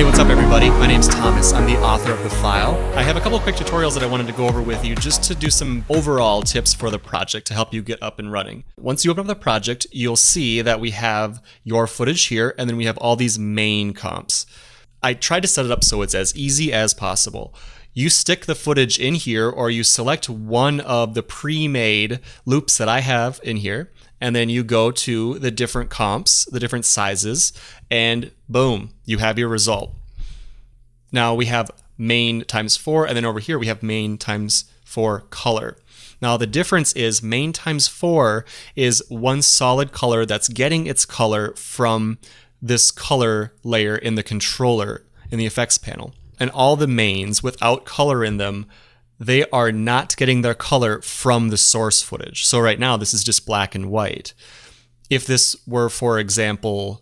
Hey, what's up everybody? My name's Thomas. I'm the author of The File. I have a couple quick tutorials that I wanted to go over with you just to do some overall tips for the project to help you get up and running. Once you open up the project, you'll see that we have your footage here, and then we have all these main comps. I tried to set it up so it's as easy as possible. You stick the footage in here, or you select one of the pre-made loops that I have in here, and then you go to the different comps, the different sizes, and boom, you have your result. Now we have main times 4, and then over here we have main times 4 color. Now the difference is main times 4 is one solid color that's getting its color from this color layer in the controller in the effects panel. And all the mains without color in them, they are not getting their color from the source footage. So right now this is just black and white. If this were, for example,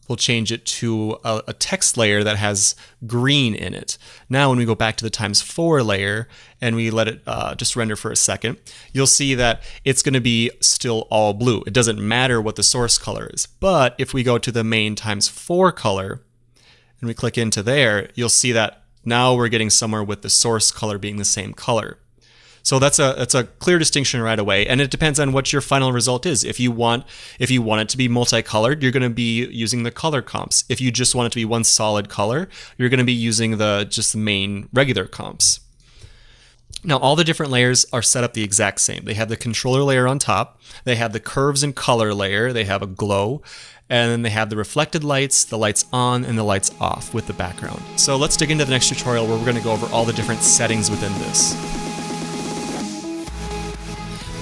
we'll change it to a text layer that has green in it. Now when we go back to the times 4 layer and we let it just render for a second, you'll see that it's going to be still all blue. It doesn't matter what the source color is. But if we go to the main times 4 color and we click into there, you'll see that now we're getting somewhere with the source color being the same color. So that's a clear distinction right away, and it depends on what your final result is. If you want it to be multicolored, you're going to be using the color comps. If you just want it to be one solid color, you're going to be using just the main regular comps. Now all the different layers are set up the exact same. They have the controller layer on top, they have the curves and color layer, they have a glow, and then they have the reflected lights, the lights on, and the lights off with the background. So let's dig into the next tutorial where we're going to go over all the different settings within this.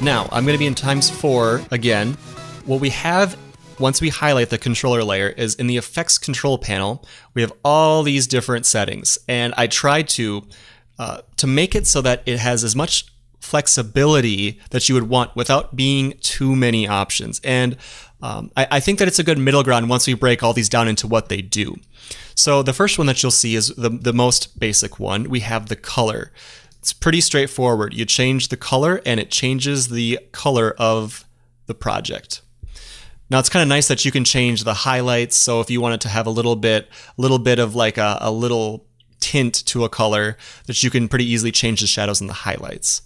Now, I'm going to be in times 4 again. What we have once we highlight the controller layer is in the effects control panel, we have all these different settings. And I tried to make it so that it has as much flexibility that you would want without being too many options. And I think that it's a good middle ground once we break all these down into what they do. So the first one that you'll see is the most basic one. We have the color. It's pretty straightforward. You change the color and it changes the color of the project. Now it's kind of nice that you can change the highlights. So if you want it to have a little bit of like a little tint to a color, that you can pretty easily change the shadows and the highlights.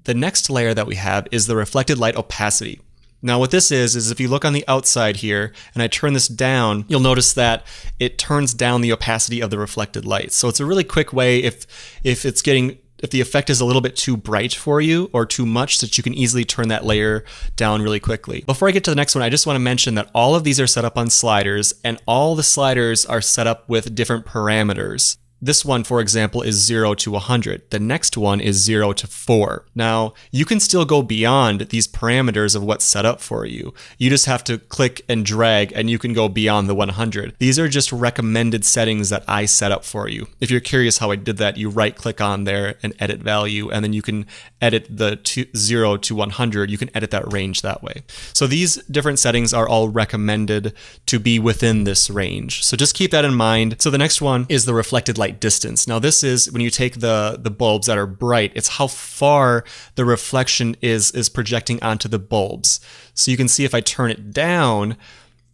The next layer that we have is the reflected light opacity. Now what this is if you look on the outside here and I turn this down, you'll notice that it turns down the opacity of the reflected light. So it's a really quick way if the effect is a little bit too bright for you or too much, that you can easily turn that layer down really quickly. Before I get to the next one, I just want to mention that all of these are set up on sliders, and all the sliders are set up with different parameters. This one, for example, is 0 to 100. The next one is 0 to 4. Now, you can still go beyond these parameters of what's set up for you. You just have to click and drag and you can go beyond the 100. These are just recommended settings that I set up for you. If you're curious how I did that, you right click on there and edit value, and then you can edit the 0 to 100. You can edit that range that way. So these different settings are all recommended to be within this range. So just keep that in mind. So the next one is the reflected light distance. Now this is when you take the bulbs that are bright, it's how far the reflection is projecting onto the bulbs. So you can see if I turn it down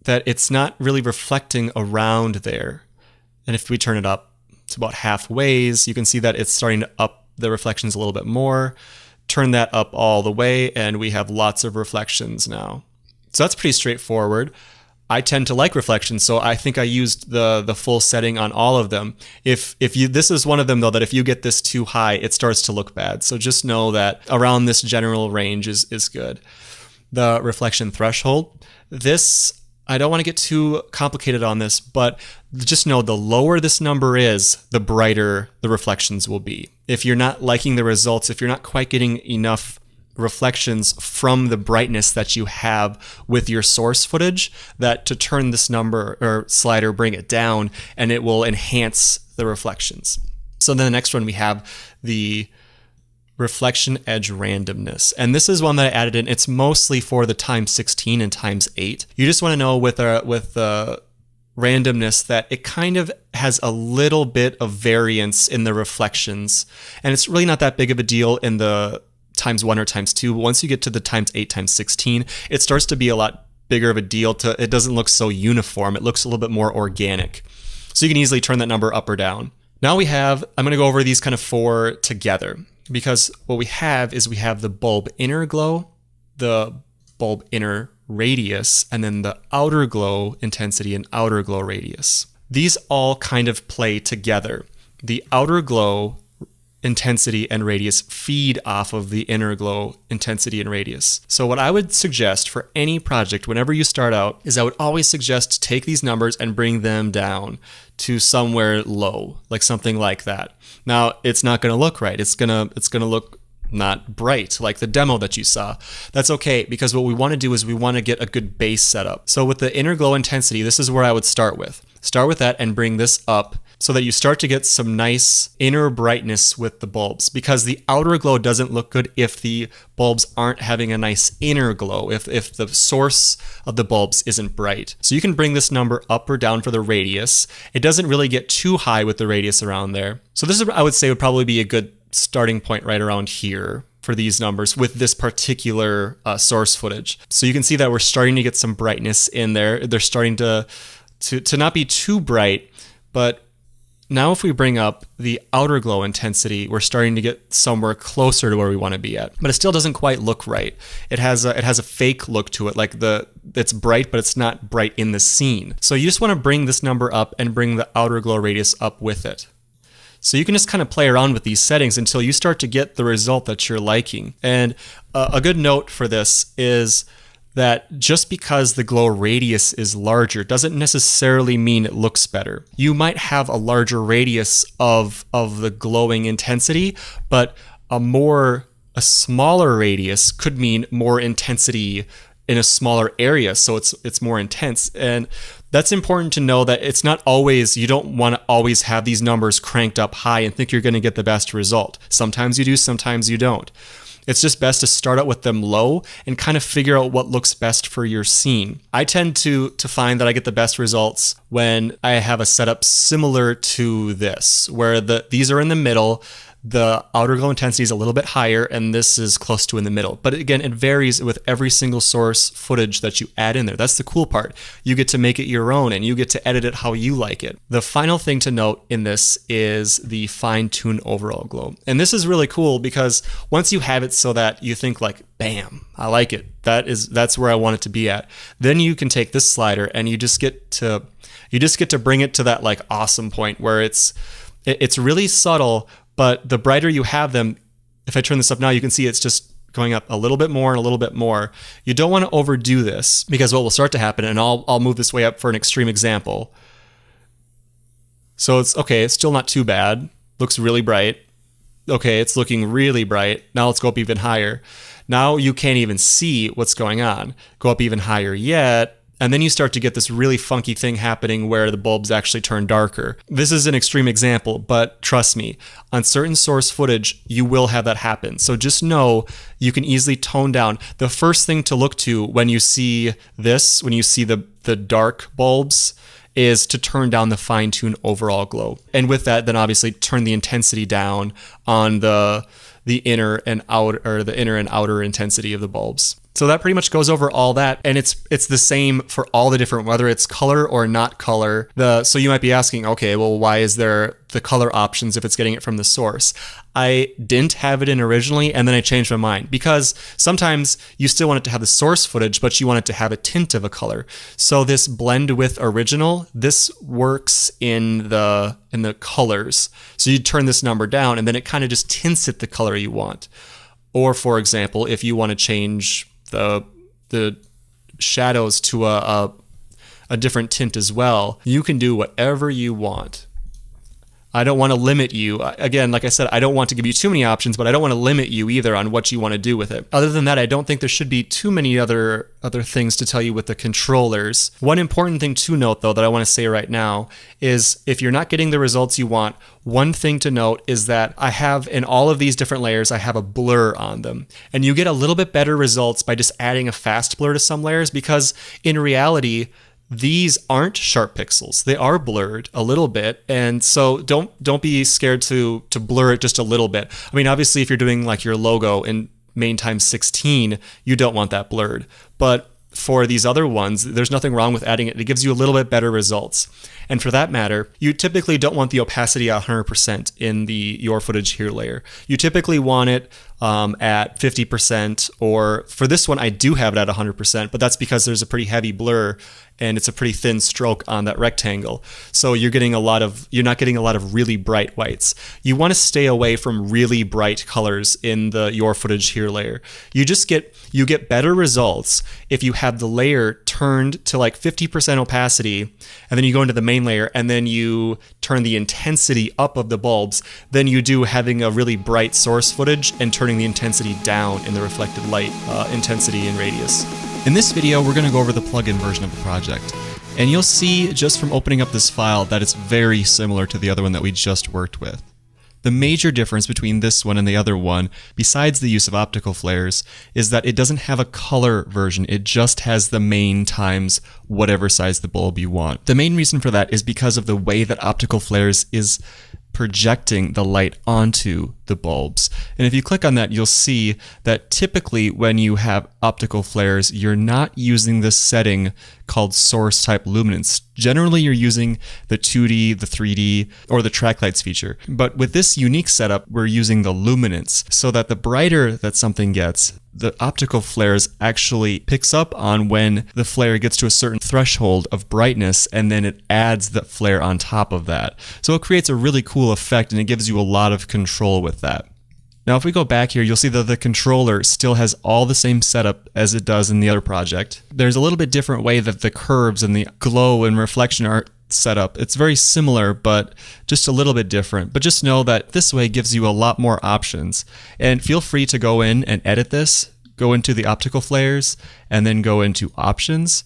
that it's not really reflecting around there. And if we turn it up to about halfway, you can see that it's starting to up the reflections a little bit more. Turn that up all the way and we have lots of reflections now. So that's pretty straightforward. I tend to like reflections, so I think I used the full setting on all of them. This is one of them though, that if you get this too high, it starts to look bad. So just know that around this general range is good. The reflection threshold. This, I don't want to get too complicated on this, but just know the lower this number is, the brighter the reflections will be. If you're not liking the results, if you're not quite getting enough reflections from the brightness that you have with your source footage, that to turn this number or slider, bring it down, and it will enhance the reflections. So then the next one we have the reflection edge randomness, and this is one that I added in. It's mostly for the times 16 and times 8. You just want to know with the randomness that it kind of has a little bit of variance in the reflections, and it's really not that big of a deal in the times 1 or times 2. Once you get to the times 8, times 16, it starts to be a lot bigger of a deal. It doesn't look so uniform. It looks a little bit more organic. So you can easily turn that number up or down. Now I'm going to go over these kind of 4 together, because what we have is we have the bulb inner glow, the bulb inner radius, and then the outer glow intensity and outer glow radius. These all kind of play together. The outer glow intensity and radius feed off of the inner glow intensity and radius. So what I would suggest for any project whenever you start out is I would always suggest take these numbers and bring them down to somewhere low, like something like that. Now, it's not going to look right. It's going to look not bright like the demo that you saw. That's okay, because what we want to do is we want to get a good base setup. So with the inner glow intensity, this is where I would start with. Start with that and bring this up so that you start to get some nice inner brightness with the bulbs, because the outer glow doesn't look good if the bulbs aren't having a nice inner glow, if the source of the bulbs isn't bright. So you can bring this number up or down for the radius. It doesn't really get too high with the radius around there. So this is, I would say, would probably be a good starting point right around here for these numbers with this particular source footage. So you can see that we're starting to get some brightness in there. They're starting to not be too bright, but now if we bring up the outer glow intensity, we're starting to get somewhere closer to where we want to be at. But it still doesn't quite look right. It has a fake look to it, like it's bright, but it's not bright in the scene. So you just want to bring this number up and bring the outer glow radius up with it. So you can just kind of play around with these settings until you start to get the result that you're liking. And a good note for this is that just because the glow radius is larger doesn't necessarily mean it looks better. You might have a larger radius of the glowing intensity, but a smaller radius could mean more intensity in a smaller area, so it's more intense. And that's important to know, that it's not always, you don't want to always have these numbers cranked up high and think you're going to get the best result. Sometimes you do, sometimes you don't. It's just best to start out with them low and kind of figure out what looks best for your scene. I tend to find that I get the best results when I have a setup similar to this, where these are in the middle, the outer glow intensity is a little bit higher, and this is close to in the middle. But again, it varies with every single source footage that you add in there. That's the cool part. You get to make it your own, and you get to edit it how you like it. The final thing to note in this is the fine-tune overall glow. And this is really cool, because once you have it so that you think like, bam, I like it, that's where I want it to be at, then you can take this slider and you just get to bring it to that like awesome point where it's really subtle. But the brighter you have them, if I turn this up now, you can see it's just going up a little bit more and a little bit more. You don't want to overdo this, because what will start to happen, and I'll move this way up for an extreme example. So it's okay, it's still not too bad. Looks really bright. Okay, it's looking really bright. Now let's go up even higher. Now you can't even see what's going on. Go up even higher yet. And then you start to get this really funky thing happening where the bulbs actually turn darker. This is an extreme example, but trust me, on certain source footage, you will have that happen. So just know you can easily tone down. The first thing to look to when you see this, when you see the dark bulbs, is to turn down the fine-tune overall glow. And with that, then obviously turn the intensity down on the inner and outer intensity of the bulbs. So that pretty much goes over all that, and it's the same for all the different, whether it's color or not color. So you might be asking, okay, well, why is there the color options if it's getting it from the source? I didn't have it in originally, and then I changed my mind, because sometimes you still want it to have the source footage, but you want it to have a tint of a color. So this blend with original, this works in the colors. So you turn this number down, and then it kind of just tints it the color you want. Or for example, if you want to change the shadows to a different tint as well, you can do whatever you want. I don't want to limit you. Again, like I said, I don't want to give you too many options, but I don't want to limit you either on what you want to do with it. Other than that, I don't think there should be too many other things to tell you with the controllers. One important thing to note, though, that I want to say right now is if you're not getting the results you want, one thing to note is that I have, in all of these different layers, I have a blur on them. And you get a little bit better results by just adding a fast blur to some layers, because in reality, these aren't sharp pixels. They are blurred a little bit, and so don't be scared to blur it just a little bit. I mean, obviously, if you're doing like your logo in main times 16, you don't want that blurred. But for these other ones, there's nothing wrong with adding it. It gives you a little bit better results. And for that matter, you typically don't want the opacity at 100% in the Your Footage Here layer. You typically want it at 50%, or for this one, I do have it at 100%, but that's because there's a pretty heavy blur and it's a pretty thin stroke on that rectangle. So you're not getting a lot of really bright whites. You want to stay away from really bright colors in the Your Footage Here layer. You get better results if you have the layer turned to like 50% opacity, and then you go into the main layer and then you turn the intensity up of the bulbs than you do having a really bright source footage and turning the intensity down in the reflected light intensity and radius. In this video, we're going to go over the plugin version of the project, and you'll see just from opening up this file that it's very similar to the other one that we just worked with. The major difference between this one and the other one, besides the use of optical flares, is that it doesn't have a color version. It just has the main times whatever size the bulb you want. The main reason for that is because of the way that optical flares is projecting the light onto the bulbs. And if you click on that, you'll see that typically when you have optical flares, you're not using this setting called source type luminance. Generally, you're using the 2D, the 3D, or the track lights feature. But with this unique setup, we're using the luminance, so that the brighter that something gets, the optical flares actually picks up on when the flare gets to a certain threshold of brightness, and then it adds the flare on top of that. So it creates a really cool effect, and it gives you a lot of control with that. Now, if we go back here, you'll see that the controller still has all the same setup as it does in the other project. There's a little bit different way that the curves and the glow and reflection are set up. It's very similar, but just a little bit different. But just know that this way gives you a lot more options. And feel free to go in and edit this, go into the optical flares, and then go into options.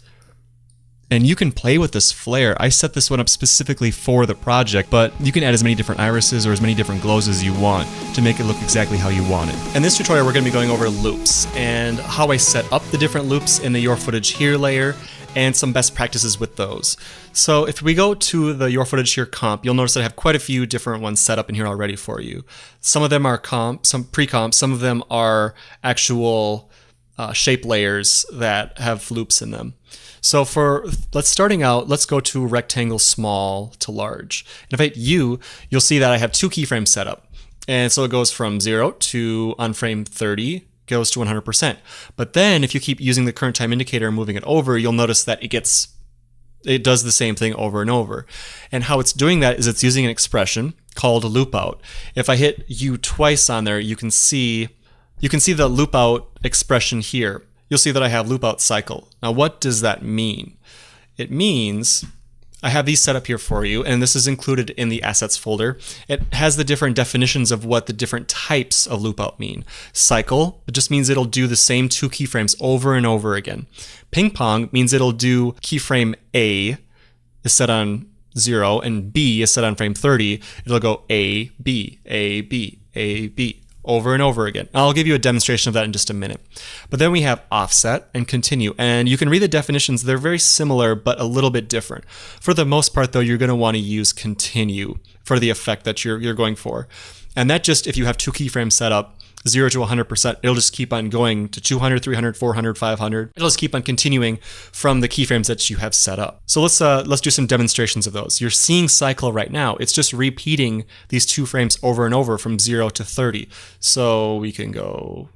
And you can play with this flare. I set this one up specifically for the project, but you can add as many different irises or as many different glows as you want to make it look exactly how you want it. In this tutorial, we're going to be going over loops and how I set up the different loops in the Your Footage Here layer and some best practices with those. So if we go to the Your Footage Here comp, you'll notice that I have quite a few different ones set up in here already for you. Some of them are some pre-comp, some of them are actual shape layers that have loops in them. So starting out, let's go to rectangle small to large. And if I hit U, you'll see that I have two keyframes set up. And so it goes from 0 to on frame 30, goes to 100%. But then if you keep using the current time indicator and moving it over, you'll notice that it does the same thing over and over. And how it's doing that is it's using an expression called a loop out. If I hit U twice on there, you can see the loop out expression here. You'll see that I have loop out cycle. Now, what does that mean? It means I have these set up here for you, and this is included in the assets folder. It has the different definitions of what the different types of loop out mean. Cycle, it just means it'll do the same two keyframes over and over again. Ping pong means it'll do keyframe A is set on 0 and B is set on frame 30. It'll go A, B, A, B, A, B. Over and over again. I'll give you a demonstration of that in just a minute. But then we have offset and continue. And you can read the definitions. They're very similar, but a little bit different. For the most part, though, you're going to want to use continue for the effect that you're going for. And that just, if you have two keyframes set up, 0 to 100%, it'll just keep on going to 200, 300, 400, 500. It'll just keep on continuing from the keyframes that you have set up. So let's do some demonstrations of those. You're seeing cycle right now. It's just repeating these two frames over and over from 0 to 30. So we can go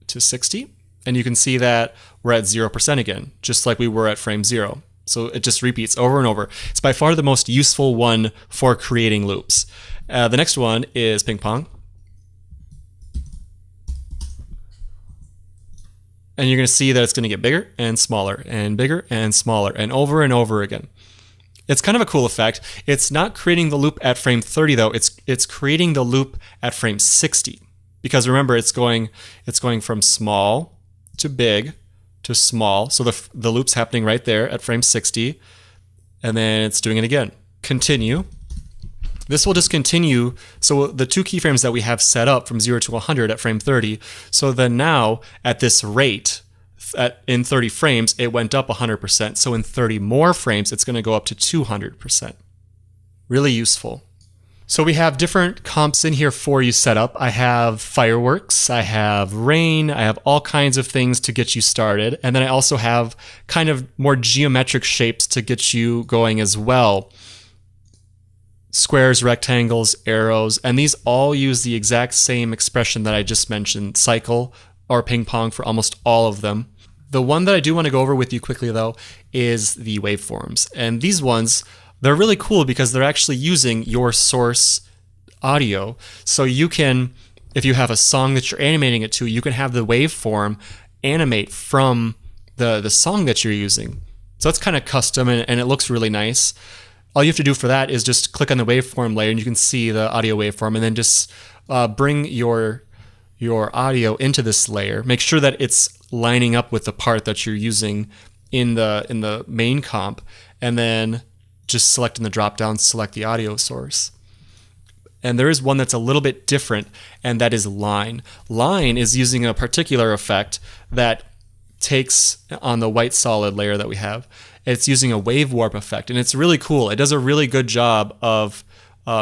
to 60, and you can see that we're at 0% again, just like we were at frame 0. So it just repeats over and over. It's by far the most useful one for creating loops. The next one is ping pong. And you're going to see that it's going to get bigger and smaller and bigger and smaller and over again. It's kind of a cool effect. It's not creating the loop at frame 30 though. It's creating the loop at frame 60. Because remember, it's going from small to big to small. So the loop's happening right there at frame 60. And then it's doing it again. Continue. This will just continue. So the two keyframes that we have set up from 0 to 100 at frame 30. So then now at this rate, in 30 frames, it went up 100%. So in 30 more frames, it's going to go up to 200%. Really useful. So we have different comps in here for you set up. I have fireworks, I have rain, I have all kinds of things to get you started. And then I also have kind of more geometric shapes to get you going as well. Squares, rectangles, arrows, and these all use the exact same expression that I just mentioned, cycle or ping pong for almost all of them. The one that I do want to go over with you quickly though is the waveforms. And these ones, they're really cool because they're actually using your source audio. So you can, if you have a song that you're animating it to, you can have the waveform animate from the song that you're using. So it's kind of custom and it looks really nice. All you have to do for that is just click on the waveform layer and you can see the audio waveform, and then just bring your audio into this layer. Make sure that it's lining up with the part that you're using in the main comp, and then just select in the drop down, select the audio source. And there is one that's a little bit different, and that is line. Line is using a particular effect that takes on the white solid layer that we have. It's using a wave warp effect, and it's really cool. It does a really good job of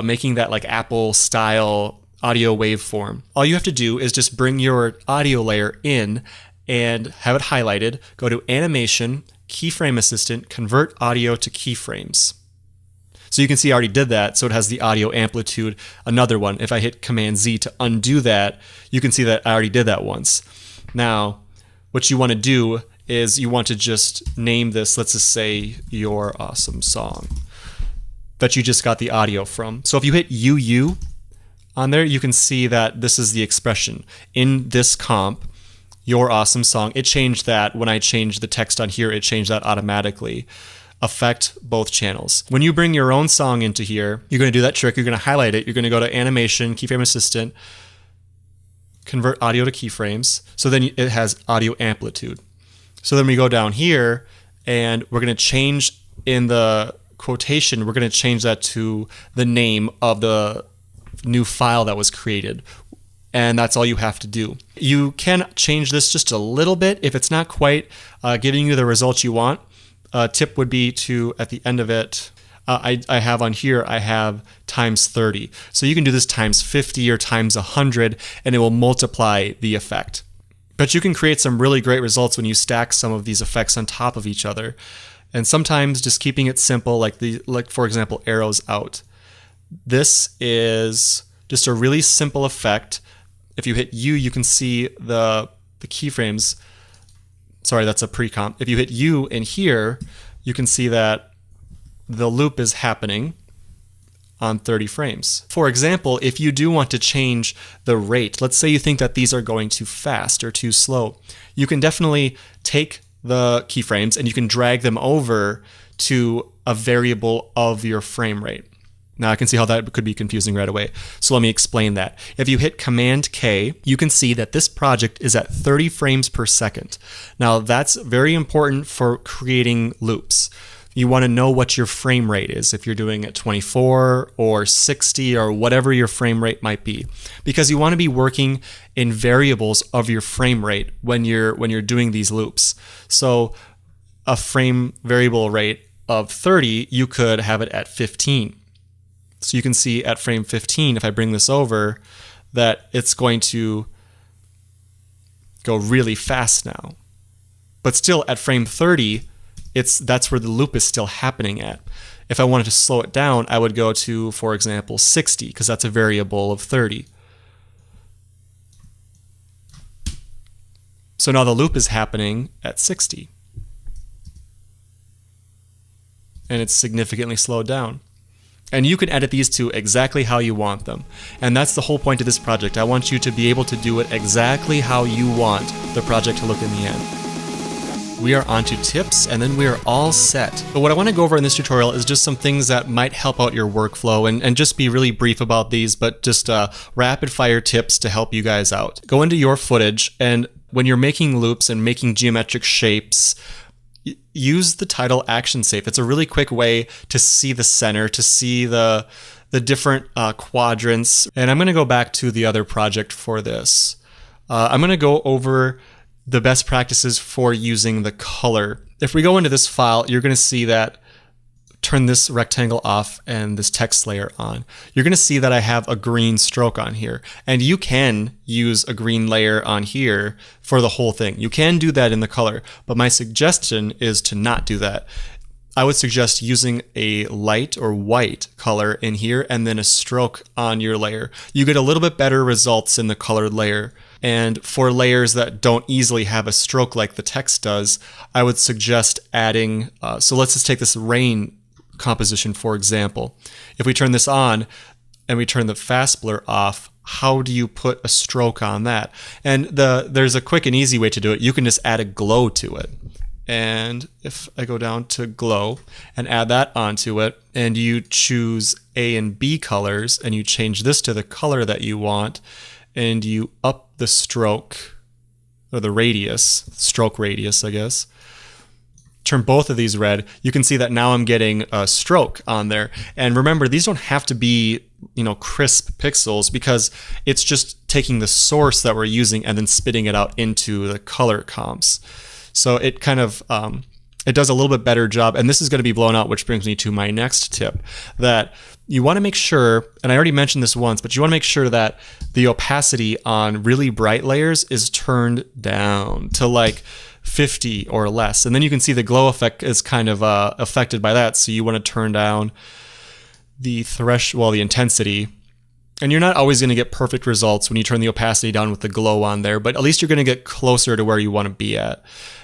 making that like Apple style audio waveform. All you have to do is just bring your audio layer in and have it highlighted. Go to Animation, Keyframe Assistant, Convert Audio to Keyframes. So you can see I already did that, so it has the audio amplitude. Another one, if I hit Command Z to undo that, you can see that I already did that once. Now, what you want to do is you want to just name this, let's just say, Your Awesome Song that you just got the audio from. So if you hit UU on there, you can see that this is the expression. In this comp, Your Awesome Song, it changed that. When I changed the text on here, it changed that automatically. Affect both channels. When you bring your own song into here, you're going to do that trick. You're going to highlight it. You're going to go to Animation, Keyframe Assistant, Convert Audio to Keyframes. So then it has audio amplitude. So then we go down here and we're going to change in the quotation, we're going to change that to the name of the new file that was created. And that's all you have to do. You can change this just a little bit if it's not quite giving you the results you want. A tip would be to, at the end of it, I have on here, I have times 30. So you can do this times 50 or times 100 and it will multiply the effect. But you can create some really great results when you stack some of these effects on top of each other. And sometimes just keeping it simple, like for example, arrows out. This is just a really simple effect. If you hit U, you can see the keyframes. Sorry, that's a pre-comp. If you hit U in here, you can see that the loop is happening on 30 frames. For example, if you do want to change the rate, let's say you think that these are going too fast or too slow, you can definitely take the keyframes and you can drag them over to a variable of your frame rate. Now I can see how that could be confusing right away. So let me explain that. If you hit Command K, you can see that this project is at 30 frames per second. Now that's very important for creating loops. You want to know what your frame rate is, if you're doing it 24 or 60 or whatever your frame rate might be, because you want to be working in variables of your frame rate when you're doing these loops. So a frame variable rate of 30, you could have it at 15. So you can see at frame 15, if I bring this over, that it's going to go really fast now. But still at frame 30, that's where the loop is still happening at. If I wanted to slow it down, I would go to, for example, 60, because that's a variable of 30. So now the loop is happening at 60. And it's significantly slowed down. And you can edit these to exactly how you want them. And that's the whole point of this project. I want you to be able to do it exactly how you want the project to look in the end. We are on to tips, and then we are all set. But what I want to go over in this tutorial is just some things that might help out your workflow, and just be really brief about these, but just rapid fire tips to help you guys out. Go into your footage, and when you're making loops and making geometric shapes, use the title action safe. It's a really quick way to see the center, to see the different quadrants. And I'm going to go back to the other project for this. I'm going to go over the best practices for using the color. If we go into this file, you're going to see that turn this rectangle off and this text layer on, you're going to see that I have a green stroke on here. And you can use a green layer on here for the whole thing. You can do that in the color, but my suggestion is to not do that. I would suggest using a light or white color in here and then a stroke on your layer. You get a little bit better results in the colored layer. And for layers that don't easily have a stroke like the text does, I would suggest adding, so let's just take this rain composition for example. If we turn this on and we turn the fast blur off, how do you put a stroke on that? And there's a quick and easy way to do it. You can just add a glow to it. And if I go down to glow and add that onto it, and you choose A and B colors, and you change this to the color that you want, and you up the stroke, or the radius, stroke radius, I guess, turn both of these red, you can see that now I'm getting a stroke on there. And remember, these don't have to be, crisp pixels, because it's just taking the source that we're using and then spitting it out into the color comps. So it kind of, it does a little bit better job. And this is going to be blown out, which brings me to my next tip, that you want to make sure, and I already mentioned this once, but you want to make sure that the opacity on really bright layers is turned down to like 50 or less. And then you can see the glow effect is kind of affected by that. So you want to turn down the the intensity. And you're not always going to get perfect results when you turn the opacity down with the glow on there, but at least you're going to get closer to where you want to be at.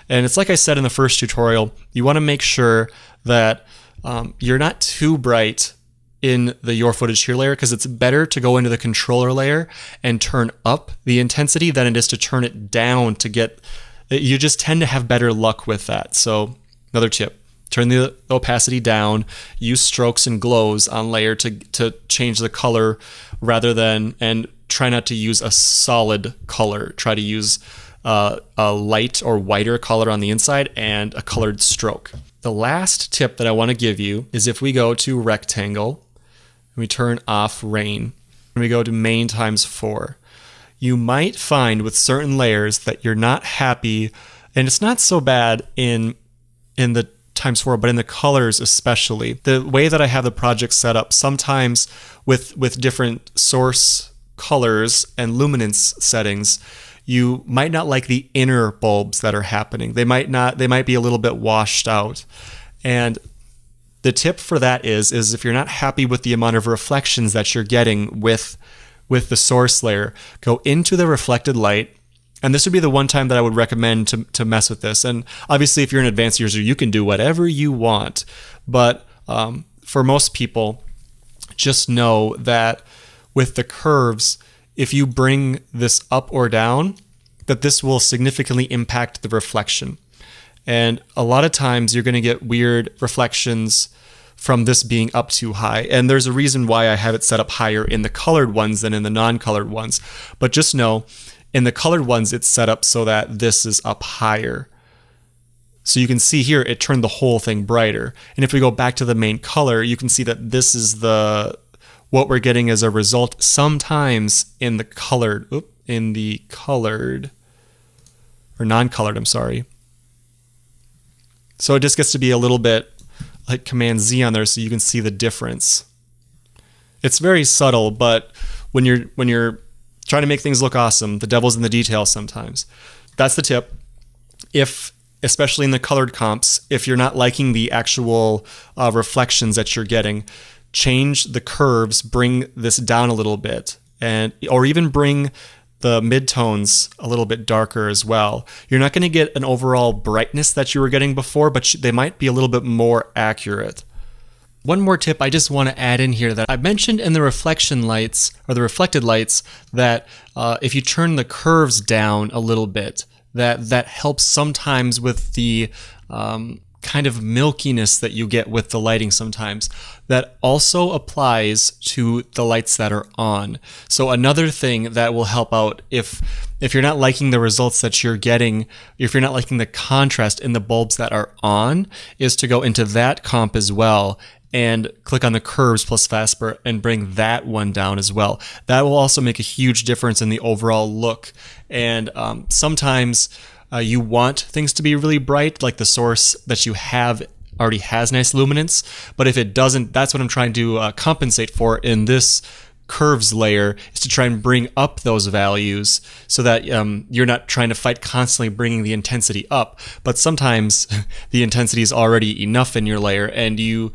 And it's like I said in the first tutorial, you want to make sure that you're not too bright in the Your Footage Here layer, because it's better to go into the controller layer and turn up the intensity than it is to turn it down to get, you just tend to have better luck with that. So another tip. Turn the opacity down, use strokes and glows on layer to change the color rather than, and try not to use a solid color. Try to use a light or whiter color on the inside and a colored stroke. The last tip that I want to give you is if we go to rectangle and we turn off rain and we go to main times 4, you might find with certain layers that you're not happy, and it's not so bad in the times 4, but in the colors especially. The way that I have the project set up, sometimes with different source colors and luminance settings, you might not like the inner bulbs that are happening. They might be a little bit washed out. And the tip for that is if you're not happy with the amount of reflections that you're getting with the source layer, go into the reflected light. And this would be the one time that I would recommend to mess with this. And obviously, if you're an advanced user, you can do whatever you want. But for most people, just know that with the curves, if you bring this up or down, that this will significantly impact the reflection. And a lot of times, you're going to get weird reflections from this being up too high. And there's a reason why I have it set up higher in the colored ones than in the non-colored ones. But just know, in the colored ones, it's set up so that this is up higher. So you can see here, it turned the whole thing brighter. And if we go back to the main color, you can see that this is what we're getting as a result. Sometimes in the colored, or non-colored, I'm sorry. So it just gets to be a little bit like Command Z on there so you can see the difference. It's very subtle, but when you're trying to make things look awesome, the devil's in the details sometimes. That's the tip. Especially in the colored comps, if you're not liking the actual reflections that you're getting, change the curves, bring this down a little bit, or even bring the midtones a little bit darker as well. You're not going to get an overall brightness that you were getting before, but they might be a little bit more accurate. One more tip I just want to add in here that I mentioned in the reflection lights, or the reflected lights, that if you turn the curves down a little bit, that helps sometimes with the kind of milkiness that you get with the lighting sometimes. That also applies to the lights that are on. So another thing that will help out if you're not liking the results that you're getting, if you're not liking the contrast in the bulbs that are on, is to go into that comp as well and click on the curves plus fastbur and bring that one down as well. That will also make a huge difference in the overall look. And sometimes you want things to be really bright, like the source that you have already has nice luminance, but if it doesn't, that's what I'm trying to compensate for in this curves layer, is to try and bring up those values so that you're not trying to fight constantly bringing the intensity up, but sometimes the intensity is already enough in your layer and you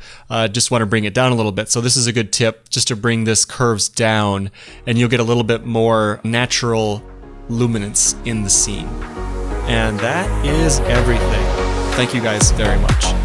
just want to bring it down a little bit. So this is a good tip, just to bring this curves down, and you'll get a little bit more natural luminance in the scene. And that is everything. Thank you guys very much.